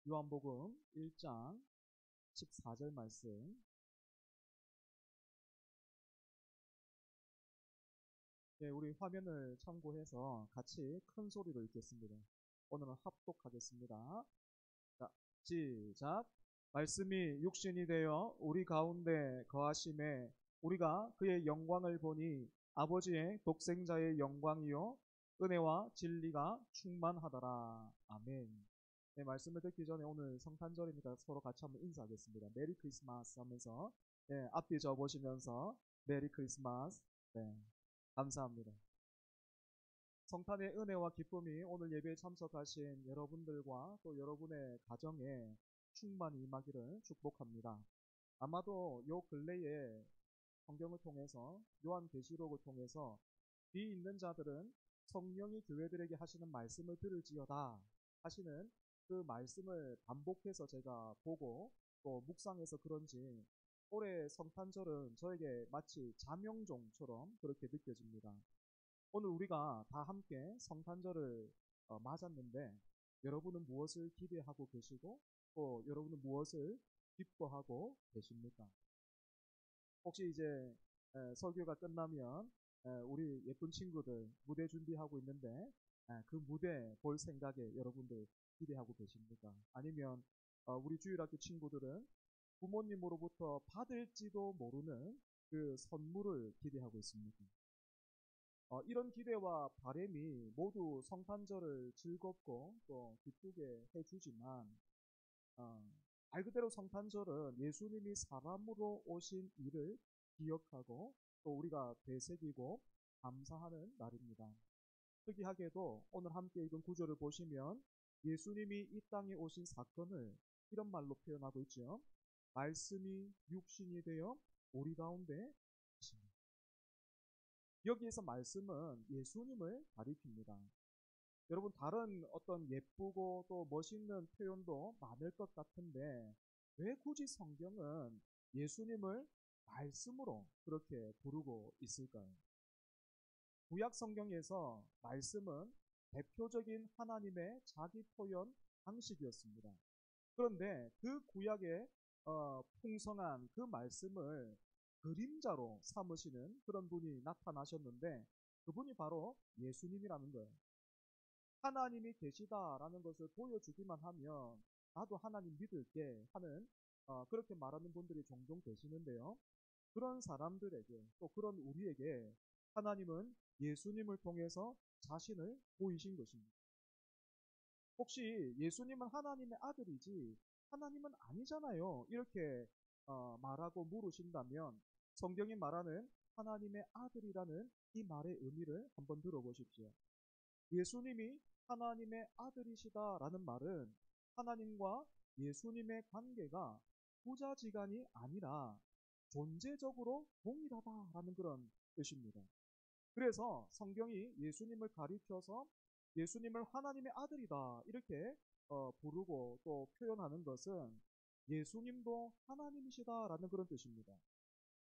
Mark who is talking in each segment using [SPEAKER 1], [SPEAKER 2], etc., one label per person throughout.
[SPEAKER 1] 요한복음 1장 14절 말씀. 예, 우리 화면을 참고해서 같이 큰 소리로 읽겠습니다. 오늘은 합독하겠습니다. 자, 시작. 말씀이 육신이 되어 우리 가운데 거하심에 우리가 그의 영광을 보니 아버지의 독생자의 영광이요 은혜와 진리가 충만하더라. 아멘. 네, 말씀을 듣기 전에 오늘 성탄절이니까 서로 같이 한번 인사하겠습니다. 메리 크리스마스 하면서 네, 앞뒤 적어보시면서 메리 크리스마스. 네, 감사합니다. 성탄의 은혜와 기쁨이 오늘 예배에 참석하신 여러분들과 또 여러분의 가정에 충만히 임하기를 축복합니다. 아마도 요 근래에 성경을 통해서 요한계시록을 통해서 뒤 있는 자들은 성령이 교회들에게 하시는 말씀을 들을지어다 하시는 그 말씀을 반복해서 제가 보고 또 묵상해서 그런지 올해 성탄절은 저에게 마치 자명종처럼 그렇게 느껴집니다. 오늘 우리가 다 함께 성탄절을 맞았는데 여러분은 무엇을 기대하고 계시고 또 여러분은 무엇을 기뻐하고 계십니까? 혹시 이제 설교가 끝나면 우리 예쁜 친구들 무대 준비하고 있는데 그 무대 볼 생각에 여러분들 기대하고 계십니까? 아니면 우리 주일학교 친구들은 부모님으로부터 받을지도 모르는 그 선물을 기대하고 있습니까? 이런 기대와 바램이 모두 성탄절을 즐겁고 또 기쁘게 해주지만 어, 말 그대로 성탄절은 예수님이 사람으로 오신 일을 기억하고 또 우리가 되새기고 감사하는 날입니다. 특이하게도 오늘 함께 읽은 구절을 보시면 예수님이 이 땅에 오신 사건을 이런 말로 표현하고 있죠. 말씀이 육신이 되어 우리 가운데 계십니다. 여기에서 말씀은 예수님을 가리킵니다. 여러분 다른 어떤 예쁘고 또 멋있는 표현도 많을 것 같은데 왜 굳이 성경은 예수님을 말씀으로 그렇게 부르고 있을까요? 구약 성경에서 말씀은 대표적인 하나님의 자기 표현 방식이었습니다. 그런데 그 구약의 풍성한 그 말씀을 그림자로 삼으시는 그런 분이 나타나셨는데 그분이 바로 예수님이라는 거예요. 하나님이 계시다라는 것을 보여주기만 하면 나도 하나님 믿을게 하는 그렇게 말하는 분들이 종종 계시는데요. 그런 사람들에게 또 그런 우리에게 하나님은 예수님을 통해서 자신을 보이신 것입니다. 혹시 예수님은 하나님의 아들이지 하나님은 아니잖아요. 이렇게 말하고 물으신다면 성경이 말하는 하나님의 아들이라는 이 말의 의미를 한번 들어보십시오. 예수님이 하나님의 아들이시다라는 말은 하나님과 예수님의 관계가 부자지간이 아니라 존재적으로 동일하다라는 그런 뜻입니다. 그래서 성경이 예수님을 가리켜서 예수님을 하나님의 아들이다 이렇게 부르고 또 표현하는 것은 예수님도 하나님이시다라는 그런 뜻입니다.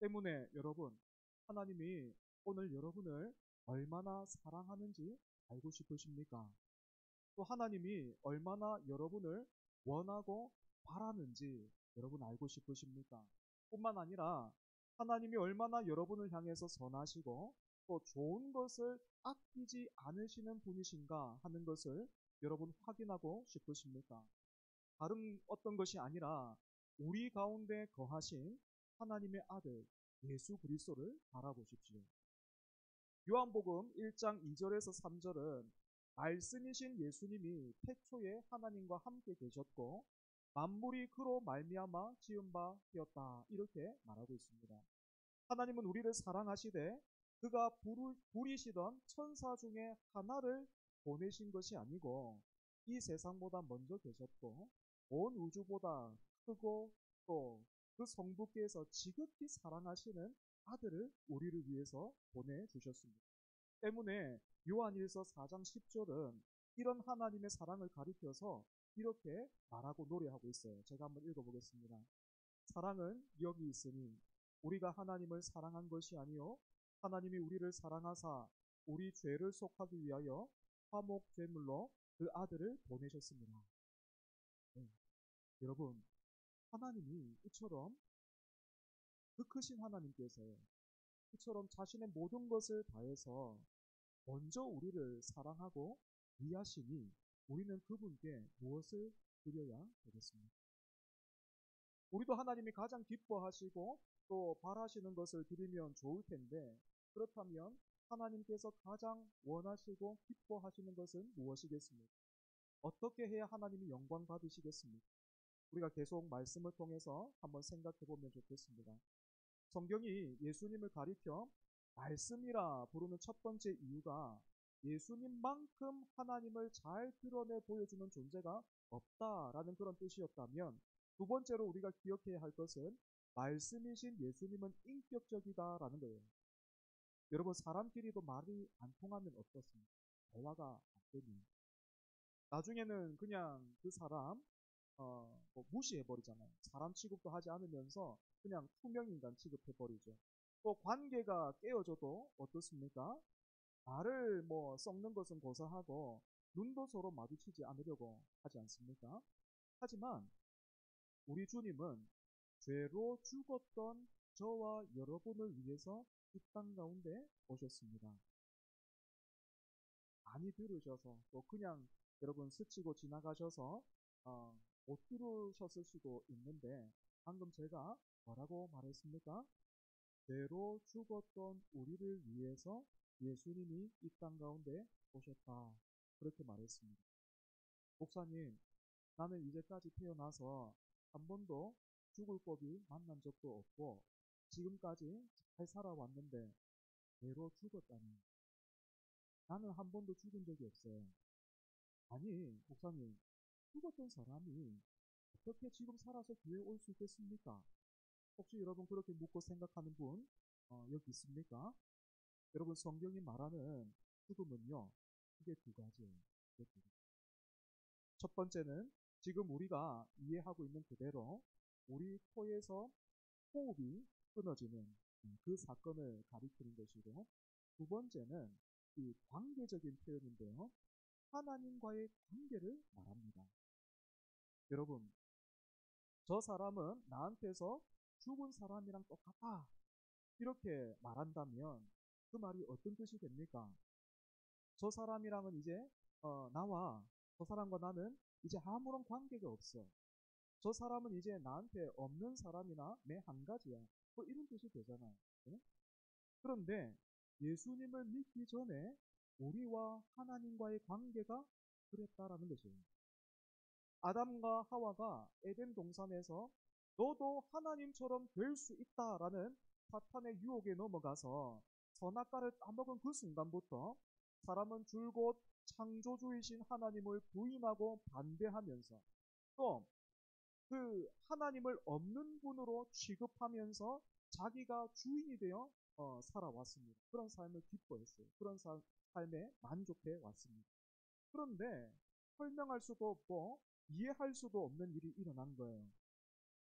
[SPEAKER 1] 때문에 여러분 하나님이 오늘 여러분을 얼마나 사랑하는지 알고 싶으십니까? 또 하나님이 얼마나 여러분을 원하고 바라는지 여러분 알고 싶으십니까? 뿐만 아니라 하나님이 얼마나 여러분을 향해서 선하시고 또 좋은 것을 아끼지 않으시는 분이신가 하는 것을 여러분 확인하고 싶으십니까? 다른 어떤 것이 아니라 우리 가운데 거하신 하나님의 아들 예수 그리스도를 바라보십시오. 요한복음 1장 2절에서 3절은 말씀이신 예수님이 태초에 하나님과 함께 계셨고 만물이 그로 말미암아 지은 바 되었다 이렇게 말하고 있습니다. 하나님은 우리를 사랑하시되 그가 부리시던 천사 중에 하나를 보내신 것이 아니고 이 세상보다 먼저 계셨고 온 우주보다 크고 또 그 성부께서 지극히 사랑하시는 아들을 우리를 위해서 보내주셨습니다. 때문에 요한일서 4장 10절은 이런 하나님의 사랑을 가리켜서 이렇게 말하고 노래하고 있어요. 제가 한번 읽어보겠습니다. 사랑은 여기 있으니 우리가 하나님을 사랑한 것이 아니요 하나님이 우리를 사랑하사 우리 죄를 속하기 위하여 화목 제물로 그 아들을 보내셨습니다. 네. 여러분, 하나님이 이처럼 그 크신 하나님께서 이처럼 자신의 모든 것을 다해서 먼저 우리를 사랑하고 위하시니 우리는 그분께 무엇을 드려야 되겠습니까? 우리도 하나님이 가장 기뻐하시고 또 바라시는 것을 드리면 좋을 텐데, 그렇다면 하나님께서 가장 원하시고 기뻐하시는 것은 무엇이겠습니까? 어떻게 해야 하나님이 영광 받으시겠습니까? 우리가 계속 말씀을 통해서 한번 생각해 보면 좋겠습니다. 성경이 예수님을 가리켜 말씀이라 부르는 첫 번째 이유가 예수님만큼 하나님을 잘 드러내 보여주는 존재가 없다라는 그런 뜻이었다면, 두 번째로 우리가 기억해야 할 것은 말씀이신 예수님은 인격적이다라는 거예요. 여러분, 사람끼리도 말이 안 통하면 어떻습니까? 대화가 안 되면 나중에는 그냥 그 사람 뭐 무시해버리잖아요. 사람 취급도 하지 않으면서 그냥 투명인간 취급해버리죠. 또 관계가 깨어져도 어떻습니까? 말을 뭐 썩는 것은 고사하고 눈도 서로 마주치지 않으려고 하지 않습니까? 하지만 우리 주님은 죄로 죽었던 저와 여러분을 위해서 이 땅 가운데 오셨습니다. 많이 들으셔서 또 그냥 여러분 스치고 지나가셔서 못 들으셨을 수도 있는데, 방금 제가 뭐라고 말했습니까? 죄로 죽었던 우리를 위해서 예수님이 이 땅 가운데 오셨다. 그렇게 말했습니다. 목사님, 나는 이제까지 태어나서 한 번도 죽을 법이 만난 적도 없고 지금까지 잘 살아왔는데 죄로 죽었다니. 나는 한 번도 죽은 적이 없어요. 아니, 목사님, 죽었던 사람이 어떻게 지금 살아서 교회에 올 수 있겠습니까? 혹시 여러분 그렇게 묻고 생각하는 분 여기 있습니까? 여러분, 성경이 말하는 죽음은요, 크게 두 가지예요. 크게 두 가지. 첫 번째는 지금 우리가 이해하고 있는 그대로 우리 코에서 호흡이 끊어지는 그 사건을 가리키는 것이고, 두 번째는 이 관계적인 표현인데요, 하나님과의 관계를 말합니다. 여러분, 저 사람은 나한테서 죽은 사람이랑 똑같아, 이렇게 말한다면 그 말이 어떤 뜻이 됩니까? 저 사람이랑은 이제 나와 저 사람과 나는 이제 아무런 관계가 없어. 저 사람은 이제 나한테 없는 사람이나 매 한 가지야. 뭐 이런 뜻이 되잖아요. 네? 그런데 예수님을 믿기 전에 우리와 하나님과의 관계가 그랬다라는 것이에요. 아담과 하와가 에덴 동산에서 너도 하나님처럼 될 수 있다라는 사탄의 유혹에 넘어가서 선악과를 따먹은 그 순간부터 사람은 줄곧 창조주이신 하나님을 부인하고 반대하면서 또 그 하나님을 없는 분으로 취급하면서 자기가 주인이 되어 살아왔습니다. 그런 삶을 기뻐했어요. 그런 삶에 만족해 왔습니다. 그런데 설명할 수도 없고 이해할 수도 없는 일이 일어난 거예요.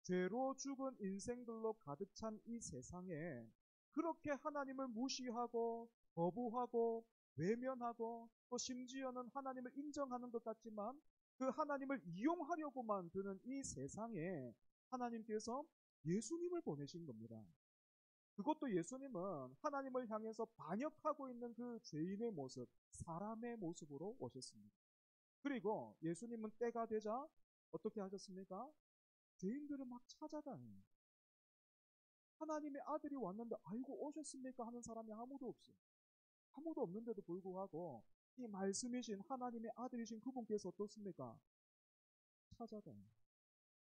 [SPEAKER 1] 죄로 죽은 인생들로 가득 찬 이 세상에 그렇게 하나님을 무시하고 거부하고 외면하고 또 심지어는 하나님을 인정하는 것 같지만 그 하나님을 이용하려고만 드는 이 세상에 하나님께서 예수님을 보내신 겁니다. 그것도 예수님은 하나님을 향해서 반역하고 있는 그 죄인의 모습, 사람의 모습으로 오셨습니다. 그리고 예수님은 때가 되자 어떻게 하셨습니까? 죄인들을 막 찾아다녀요. 하나님의 아들이 왔는데 아이고 오셨습니까 하는 사람이 아무도 없어요. 아무도 없는데도 불구하고 이 말씀이신 하나님의 아들이신 그분께서 어떻습니까? 찾아다녀요.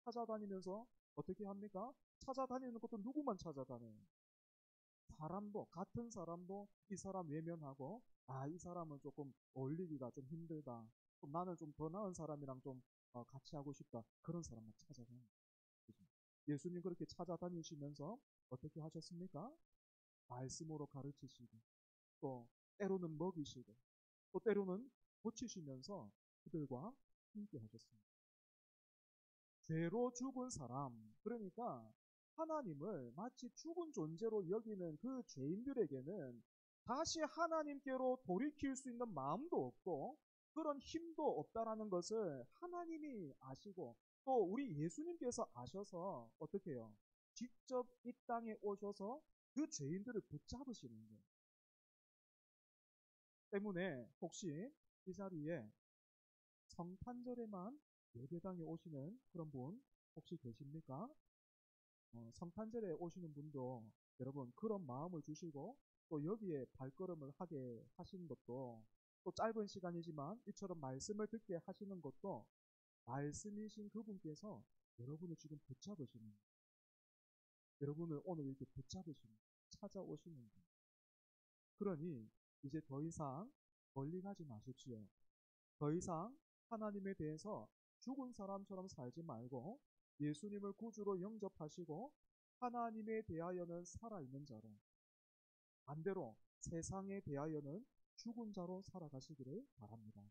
[SPEAKER 1] 찾아다니면서 어떻게 합니까? 찾아다니는 것도 누구만 찾아다녀요? 사람도, 같은 사람도 이 사람 외면하고, 이 사람은 조금 어울리기가 좀 힘들다, 좀 나는 좀 더 나은 사람이랑 좀 같이 하고 싶다, 그런 사람만 찾아다녀요. 예수님 그렇게 찾아다니시면서 어떻게 하셨습니까? 말씀으로 가르치시고 또 때로는 먹이시고 또 때로는 고치시면서 그들과 함께 하셨습니다. 죄로 죽은 사람, 그러니까 하나님을 마치 죽은 존재로 여기는 그 죄인들에게는 다시 하나님께로 돌이킬 수 있는 마음도 없고 그런 힘도 없다라는 것을 하나님이 아시고 또 우리 예수님께서 아셔서 어떻게 해요? 직접 이 땅에 오셔서 그 죄인들을 붙잡으시는 거예요. 때문에 혹시 이 자리에 성탄절에만 예배당에 오시는 그런 분 혹시 계십니까? 성탄절에 오시는 분도 여러분 그런 마음을 주시고 또 여기에 발걸음을 하게 하시는 것도 또 짧은 시간이지만 이처럼 말씀을 듣게 하시는 것도 말씀이신 그분께서 여러분을 지금 붙잡으시는 거예요. 여러분을 오늘 이렇게 붙잡으시는 거예요. 찾아오시는 거예요. 그러니 이제 더 이상 멀리 가지 마십시오. 더 이상 하나님에 대해서 죽은 사람처럼 살지 말고 예수님을 구주로 영접하시고 하나님에 대하여는 살아있는 자로, 반대로 세상에 대하여는 죽은 자로 살아가시기를 바랍니다.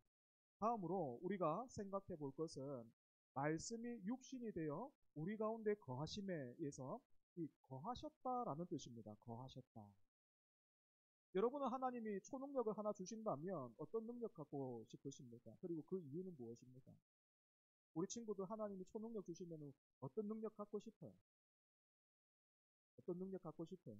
[SPEAKER 1] 다음으로 우리가 생각해 볼 것은 말씀이 육신이 되어 우리 가운데 거하심에서 이 거하셨다라는 뜻입니다. 거하셨다. 여러분은 하나님이 초능력을 하나 주신다면 어떤 능력 갖고 싶으십니까? 그리고 그 이유는 무엇입니까? 우리 친구들 하나님이 초능력 주시면 어떤 능력 갖고 싶어요? 어떤 능력 갖고 싶어요?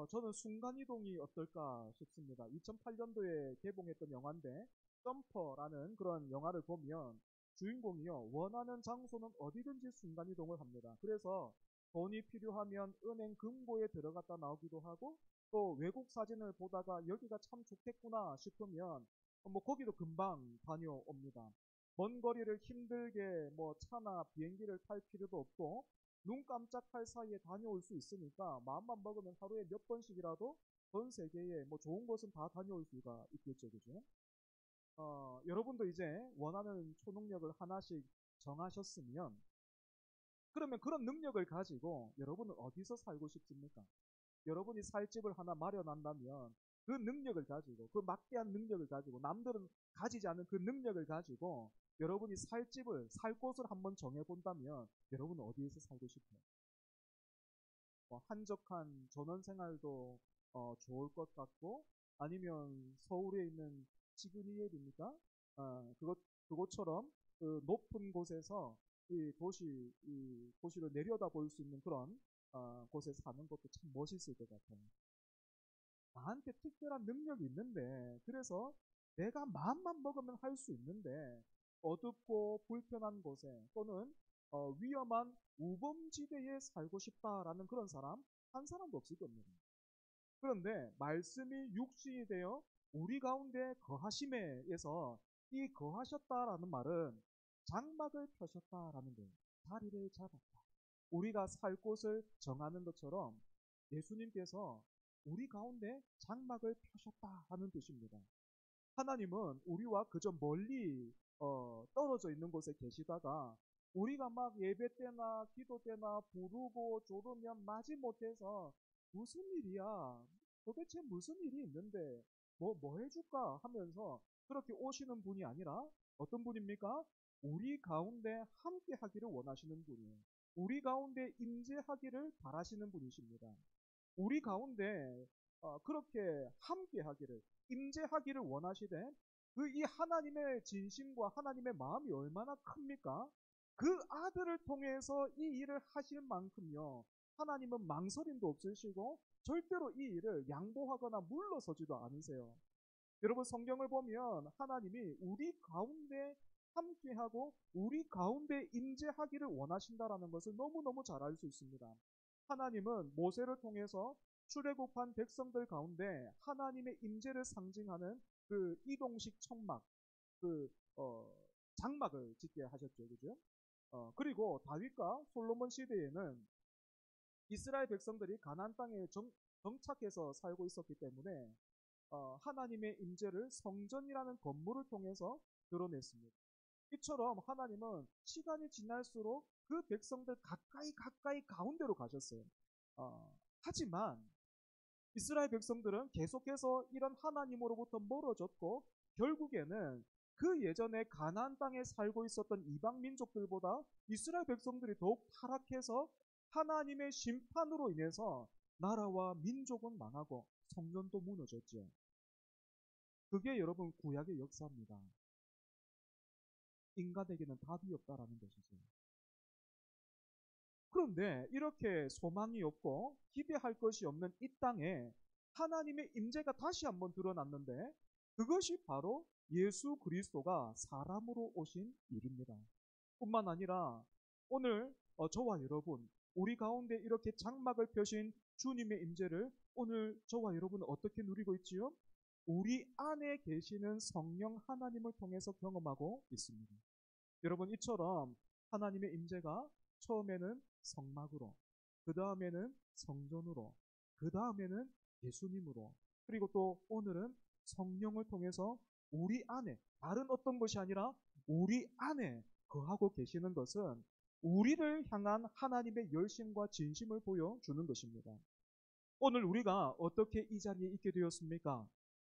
[SPEAKER 1] 저는 순간이동이 어떨까 싶습니다. 2008년도에 개봉했던 영화인데 점퍼라는 그런 영화를 보면 주인공이요, 원하는 장소는 어디든지 순간이동을 합니다. 그래서 돈이 필요하면 은행 금고에 들어갔다 나오기도 하고 또 외국 사진을 보다가 여기가 참 좋겠구나 싶으면 뭐 거기도 금방 다녀옵니다. 먼 거리를 힘들게 뭐 차나 비행기를 탈 필요도 없고 눈 깜짝할 사이에 다녀올 수 있으니까 마음만 먹으면 하루에 몇 번씩이라도 전 세계에 뭐 좋은 곳은 다 다녀올 수가 있겠죠, 그죠? 여러분도 이제 원하는 초능력을 하나씩 정하셨으면 그러면 그런 능력을 가지고 여러분은 어디서 살고 싶습니까? 여러분이 살 집을 하나 마련한다면 그 능력을 가지고 그 막대한 능력을 가지고 남들은 가지지 않은 그 능력을 가지고 여러분이 살 집을 살 곳을 한번 정해 본다면 여러분은 어디에서 살고 싶어요? 한적한 전원 생활도 좋을 것 같고 아니면 서울에 있는 시그니엘입니까? 그것처럼 그 높은 곳에서 이 도시를 내려다볼 수 있는 그런 곳에 사는 것도 참 멋있을 것 같아요. 나한테 특별한 능력이 있는데 그래서 내가 마음만 먹으면 할 수 있는데 어둡고 불편한 곳에 또는 위험한 우범지대에 살고 싶다라는 그런 사람 한 사람도 없을 겁니다. 그런데 말씀이 육신이 되어 우리 가운데 거하심에서 이 거하셨다라는 말은 장막을 펴셨다라는 거예요. 자리를 잡았다. 우리가 살 곳을 정하는 것처럼 예수님께서 우리 가운데 장막을 펴셨다 하는 뜻입니다. 하나님은 우리와 그저 멀리 떨어져 있는 곳에 계시다가 우리가 막 예배 때나 기도 때나 부르고 조르면 마지못해서 무슨 일이야? 도대체 무슨 일이 있는데 뭐 해줄까 하면서 그렇게 오시는 분이 아니라 어떤 분입니까? 우리 가운데 함께 하기를 원하시는 분이에요. 우리 가운데 임재하기를 바라시는 분이십니다. 우리 가운데 그렇게 함께 하기를 임재하기를 원하시되 그 이 하나님의 진심과 하나님의 마음이 얼마나 큽니까? 그 아들을 통해서 이 일을 하실 만큼요. 하나님은 망설임도 없으시고 절대로 이 일을 양보하거나 물러서지도 않으세요. 여러분 성경을 보면 하나님이 우리 가운데 함께하고 우리 가운데 임재하기를 원하신다라는 것을 너무너무 잘 알 수 있습니다. 하나님은 모세를 통해서 출애굽한 백성들 가운데 하나님의 임재를 상징하는 그 이동식 천막, 그 장막을 짓게 하셨죠, 그죠? 그리고 다윗과 솔로몬 시대에는 이스라엘 백성들이 가나안 땅에 정착해서 살고 있었기 때문에 하나님의 임재를 성전이라는 건물을 통해서 드러냈습니다. 이처럼 하나님은 시간이 지날수록 그 백성들 가까이 가운데로 가셨어요. 하지만 이스라엘 백성들은 계속해서 이런 하나님으로부터 멀어졌고 결국에는 그 예전에 가나안 땅에 살고 있었던 이방 민족들보다 이스라엘 백성들이 더욱 타락해서 하나님의 심판으로 인해서 나라와 민족은 망하고 성전도 무너졌죠. 그게 여러분 구약의 역사입니다. 인간에게는 답이 없다라는 것이죠. 그런데 이렇게 소망이 없고 기대할 것이 없는 이 땅에 하나님의 임재가 다시 한번 드러났는데, 그것이 바로 예수 그리스도가 사람으로 오신 일입니다. 뿐만 아니라 오늘 저와 여러분, 우리 가운데 이렇게 장막을 펴신 주님의 임재를 오늘 저와 여러분은 어떻게 누리고 있지요? 우리 안에 계시는 성령 하나님을 통해서 경험하고 있습니다. 여러분, 이처럼 하나님의 임재가 처음에는 성막으로, 그 다음에는 성전으로, 그 다음에는 예수님으로, 그리고 또 오늘은 성령을 통해서 우리 안에, 다른 어떤 것이 아니라 우리 안에 거하고 계시는 것은 우리를 향한 하나님의 열심과 진심을 보여주는 것입니다. 오늘 우리가 어떻게 이 자리에 있게 되었습니까?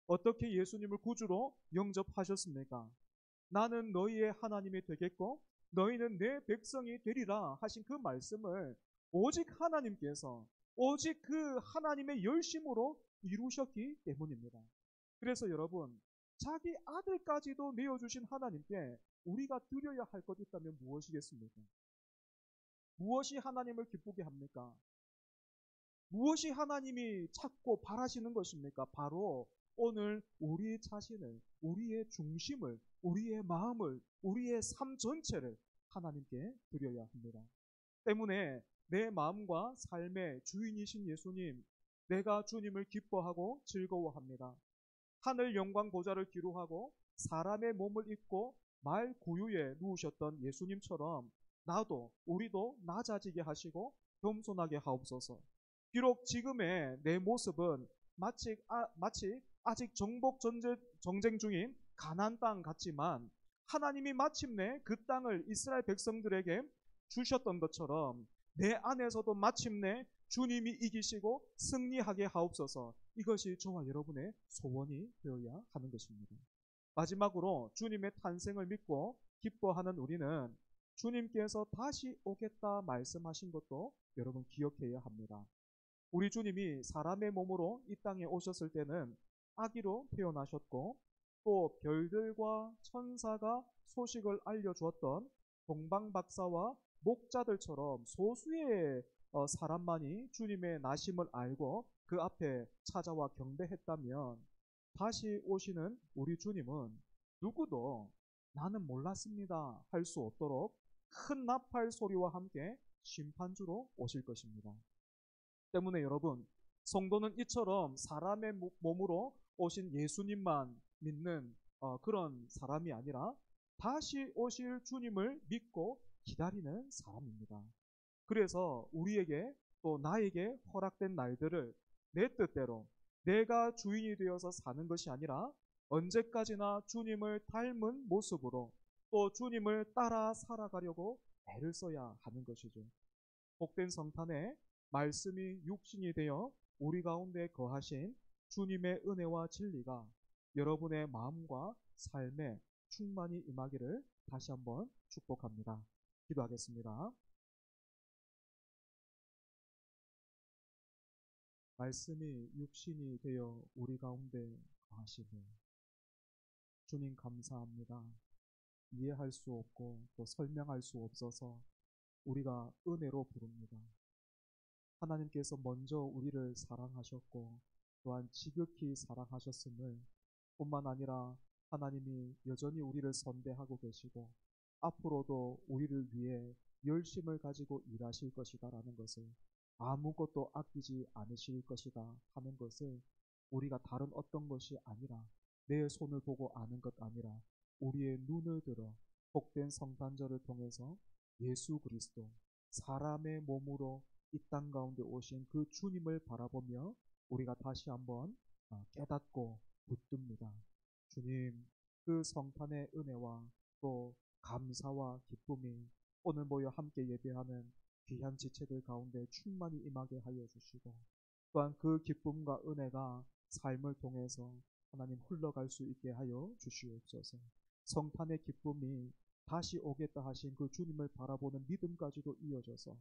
[SPEAKER 1] 어떻게 예수님을 구주로 영접하셨습니까? 나는 너희의 하나님이 되겠고 너희는 내 백성이 되리라 하신 그 말씀을 오직 하나님께서, 오직 그 하나님의 열심으로 이루셨기 때문입니다. 그래서 여러분, 자기 아들까지도 내어주신 하나님께 우리가 드려야 할 것 있다면 무엇이겠습니까? 무엇이 하나님을 기쁘게 합니까? 무엇이 하나님이 찾고 바라시는 것입니까? 바로 오늘 우리 자신을, 우리의 중심을, 우리의 마음을, 우리의 삶 전체를 하나님께 드려야 합니다. 때문에 내 마음과 삶의 주인이신 예수님, 내가 주님을 기뻐하고 즐거워합니다. 하늘 영광 보좌를 기루하고 사람의 몸을 입고 말 구유에 누우셨던 예수님처럼 나도, 우리도 낮아지게 하시고 겸손하게 하옵소서. 비록 지금의 내 모습은 마치 아직 정복 전쟁 중인 가나안 땅 같지만, 하나님이 마침내 그 땅을 이스라엘 백성들에게 주셨던 것처럼 내 안에서도 마침내 주님이 이기시고 승리하게 하옵소서. 이것이 저와 여러분의 소원이 되어야 하는 것입니다. 마지막으로 주님의 탄생을 믿고 기뻐하는 우리는 주님께서 다시 오겠다 말씀하신 것도 여러분 기억해야 합니다. 우리 주님이 사람의 몸으로 이 땅에 오셨을 때는 아기로 태어나셨고, 또 별들과 천사가 소식을 알려주었던 동방박사와 목자들처럼 소수의 사람만이 주님의 나심을 알고 그 앞에 찾아와 경배했다면, 다시 오시는 우리 주님은 누구도 나는 몰랐습니다 할 수 없도록 큰 나팔 소리와 함께 심판주로 오실 것입니다. 때문에 여러분, 성도는 이처럼 사람의 몸으로 오신 예수님만 믿는 그런 사람이 아니라 다시 오실 주님을 믿고 기다리는 사람입니다. 그래서 우리에게, 또 나에게 허락된 날들을 내 뜻대로 내가 주인이 되어서 사는 것이 아니라 언제까지나 주님을 닮은 모습으로 또 주님을 따라 살아가려고 애를 써야 하는 것이죠. 복된 성탄에 말씀이 육신이 되어 우리 가운데 거하신 주님의 은혜와 진리가 여러분의 마음과 삶에 충만히 임하기를 다시 한번 축복합니다. 기도하겠습니다. 말씀이 육신이 되어 우리 가운데 거하시네. 주님 감사합니다. 이해할 수 없고 또 설명할 수 없어서 우리가 은혜로 부릅니다. 하나님께서 먼저 우리를 사랑하셨고 또한 지극히 사랑하셨음을, 뿐만 아니라 하나님이 여전히 우리를 선대하고 계시고 앞으로도 우리를 위해 열심을 가지고 일하실 것이다 라는 것을, 아무것도 아끼지 않으실 것이다 하는 것을 우리가 다른 어떤 것이 아니라, 내 손을 보고 아는 것 아니라 우리의 눈을 들어 복된 성탄절을 통해서 예수 그리스도 사람의 몸으로 이 땅 가운데 오신 그 주님을 바라보며 우리가 다시 한번 깨닫고 붙듭니다. 주님, 그 성탄의 은혜와 또 감사와 기쁨이 오늘 모여 함께 예배하는 귀한 지체들 가운데 충만히 임하게 하여 주시고, 또한 그 기쁨과 은혜가 삶을 통해서 하나님 흘러갈 수 있게 하여 주시옵소서. 성탄의 기쁨이 다시 오겠다 하신 그 주님을 바라보는 믿음까지도 이어져서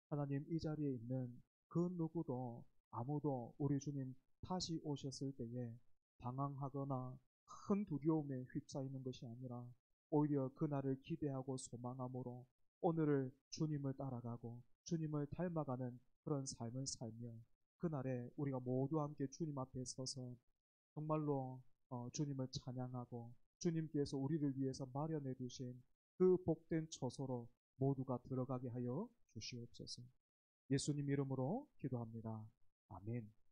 [SPEAKER 1] 하나님, 이 자리에 있는 그 누구도, 아무도 우리 주님 다시 오셨을 때에 방황하거나 큰 두려움에 휩싸이는 것이 아니라 오히려 그날을 기대하고 소망함으로 오늘을 주님을 따라가고 주님을 닮아가는 그런 삶을 살며 그날에 우리가 모두 함께 주님 앞에 서서 정말로 주님을 찬양하고 주님께서 우리를 위해서 마련해 두신 그 복된 처소로 모두가 들어가게 하여 주시옵소서. 예수님 이름으로 기도합니다. 아멘.